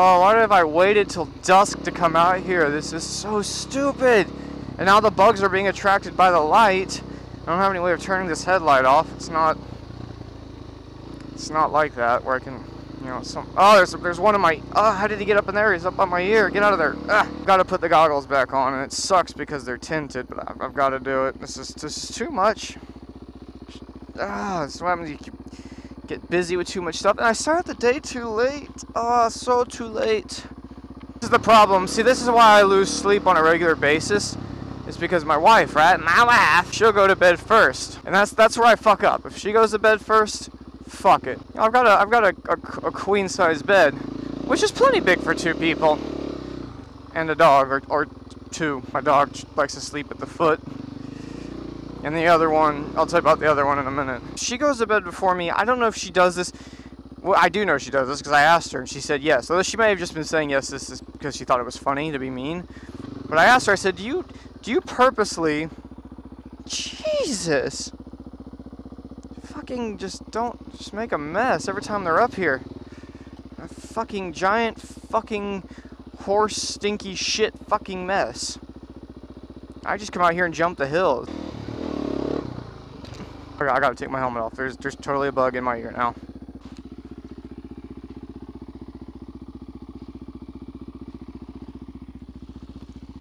Oh, why have I waited till dusk to come out here? This is so stupid. And now the bugs are being attracted by the light. I don't have any way of turning this headlight off. It's not like that where I can, you know, there's one in my, how did he get up in there? He's up on my ear. Get out of there. Gotta put the goggles back on, and it sucks because they're tinted, but I've got to do it. This is too much. That's what happens. You get busy with too much stuff, and I started the day too late. So too late. This is the problem. See, this is why I lose sleep on a regular basis. It's because my wife, right? My wife, she'll go to bed first, and that's where I fuck up. If she goes to bed first, fuck it. I've got a queen size bed, which is plenty big for 2 people and a dog, or 2. My dog likes to sleep at the foot. And the other one, I'll tell you about the other one in a minute. She goes to bed before me. I don't know if she does this. Well, I do know she does this because I asked her and she said yes. So she may have just been saying yes, this is because she thought it was funny to be mean. But I asked her, I said, do you purposely, Jesus, fucking just make a mess every time they're up here. A fucking giant fucking horse stinky shit fucking mess. I just come out here and jump the hill. Okay, I gotta take my helmet off. There's totally a bug in my ear now.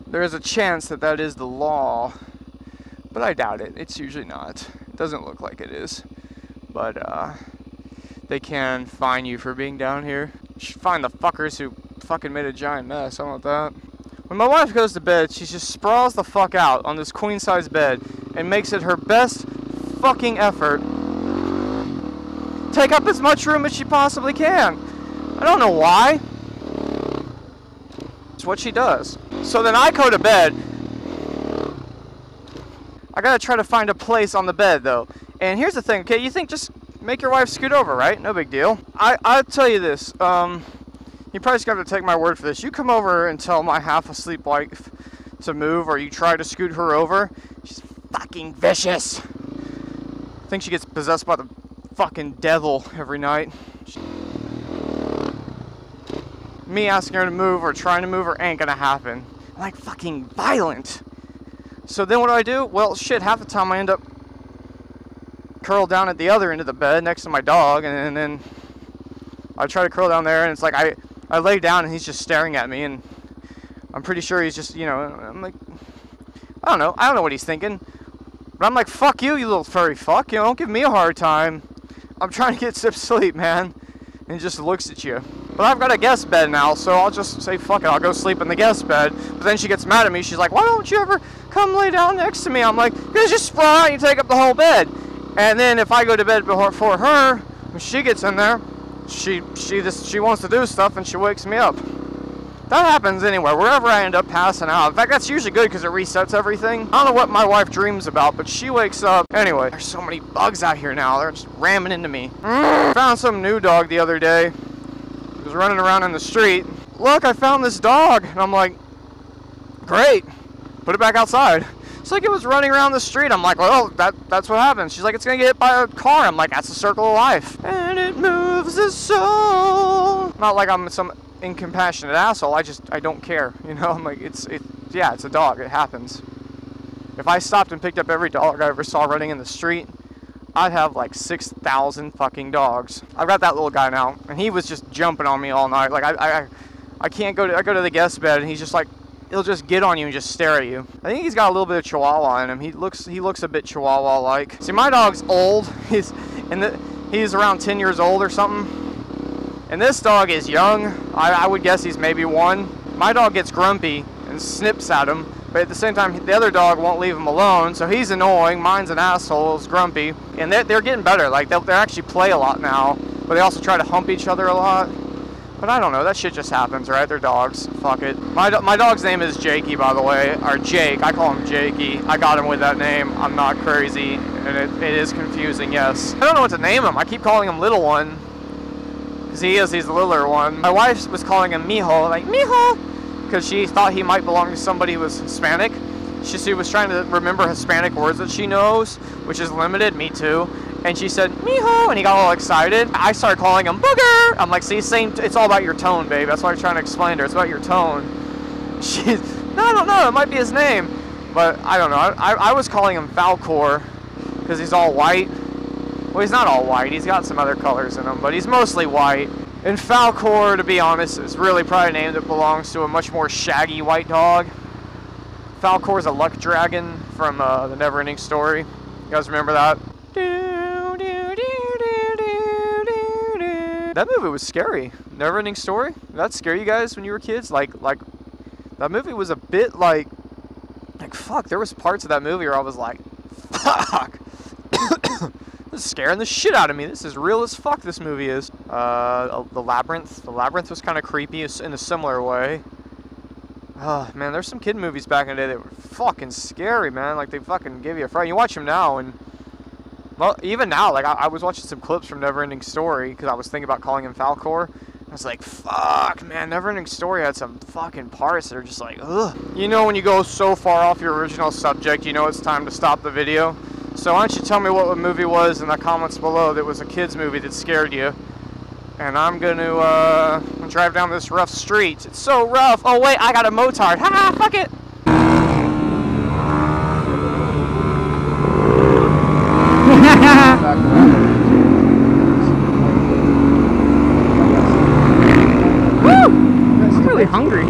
There is a chance that is the law, but I doubt it. It's usually not. It doesn't look like it is. But they can fine you for being down here. You should find the fuckers who fucking made a giant mess. I want that. When my wife goes to bed, she just sprawls the fuck out on this queen size bed and makes it her best fucking effort. Take up as much room as she possibly can. I don't know why. It's what she does. So then I go to bed. I gotta try to find a place on the bed though. And here's the thing, okay? You think just make your wife scoot over, right? No big deal. I'll tell you this. You probably just got to take my word for this. You come over and tell my half asleep wife to move, or you try to scoot her over. She's fucking vicious. I think she gets possessed by the fucking devil every night. Me asking her to move or trying to move her ain't gonna happen. I'm like fucking violent. So then what do? Well, shit, half the time I end up curled down at the other end of the bed next to my dog, and then I try to curl down there, and it's like I lay down and he's just staring at me, and I'm pretty sure he's just, you know, I'm like, I don't know what he's thinking. But I'm like, fuck you, you little furry fuck, you know, don't give me a hard time. I'm trying to get some sleep, man. And he just looks at you. But I've got a guest bed now, so I'll just say, fuck it, I'll go sleep in the guest bed. But then she gets mad at me. She's like, why don't you ever come lay down next to me? I'm like, because just sprawl out and you take up the whole bed. And then if I go to bed before her, when she gets in there, she wants to do stuff and she wakes me up. That happens anywhere, wherever I end up passing out. In fact, that's usually good because it resets everything. I don't know what my wife dreams about, but she wakes up. Anyway, there's so many bugs out here now. They're just ramming into me. Found some new dog the other day. He was running around in the street. Look, I found this dog. And I'm like, great. Put it back outside. It's like it was running around the street. I'm like, well, that's what happens. She's like, it's going to get hit by a car. I'm like, that's the circle of life. And it moves the soul. Not like I'm some incompassionate asshole. I don't care. You know, I'm like, it's a dog. It happens. If I stopped and picked up every dog I ever saw running in the street, I'd have like 6,000 fucking dogs. I've got that little guy now, and he was just jumping on me all night. Like I can't go to, I go to the guest bed, and he's just like, he'll just get on you and just stare at you. I think he's got a little bit of Chihuahua in him. He looks a bit Chihuahua-like. See, my dog's old. He's around 10 years old or something. And this dog is young. I would guess he's maybe 1. My dog gets grumpy and snips at him, but at the same time, the other dog won't leave him alone, so he's annoying. Mine's an asshole, is grumpy. And they're getting better. Like, they actually play a lot now, but they also try to hump each other a lot. But I don't know, that shit just happens, right? They're dogs. Fuck it. My dog's name is Jakey, by the way, or Jake. I call him Jakey. I got him with that name. I'm not crazy, and it is confusing, yes. I don't know what to name him. I keep calling him Little One. Because he's the littler one. My wife was calling him Mijo, like, Mijo! Because she thought he might belong to somebody who was Hispanic. She was trying to remember Hispanic words that she knows, which is limited, me too. And she said, Miho, and he got all excited. I started calling him Booger. I'm like, see, same, it's all about your tone, babe. That's what I'm trying to explain to her. It's about your tone. She's, no, I don't know, it might be his name. But I don't know, I was calling him Falcor because he's all white. Well, he's not all white, he's got some other colors in him, but he's mostly white. And Falcor, to be honest, is really probably a name that belongs to a much more shaggy white dog. Falcor's a luck dragon from the Neverending Story. You guys remember that? That movie was scary. Neverending Story? Did that scare you guys when you were kids? Like that movie was a bit like fuck. There was parts of that movie where I was like, fuck. This is scaring the shit out of me. This is real as fuck. This movie is. The Labyrinth. The Labyrinth was kind of creepy in a similar way. Oh man, there's some kid movies back in the day that were fucking scary, man. Like they fucking give you a fright. You watch them now, and well, even now, like I was watching some clips from Neverending Story because I was thinking about calling him Falcor. I was like, fuck, man, Neverending Story had some fucking parts that are just like, ugh. You know, when you go so far off your original subject, you know it's time to stop the video. So why don't you tell me what the movie was in the comments below that was a kid's movie that scared you. And I'm gonna drive down this rough street. It's so rough. Oh wait, I got a motard. Ha, fuck it. Woo! I'm really hungry.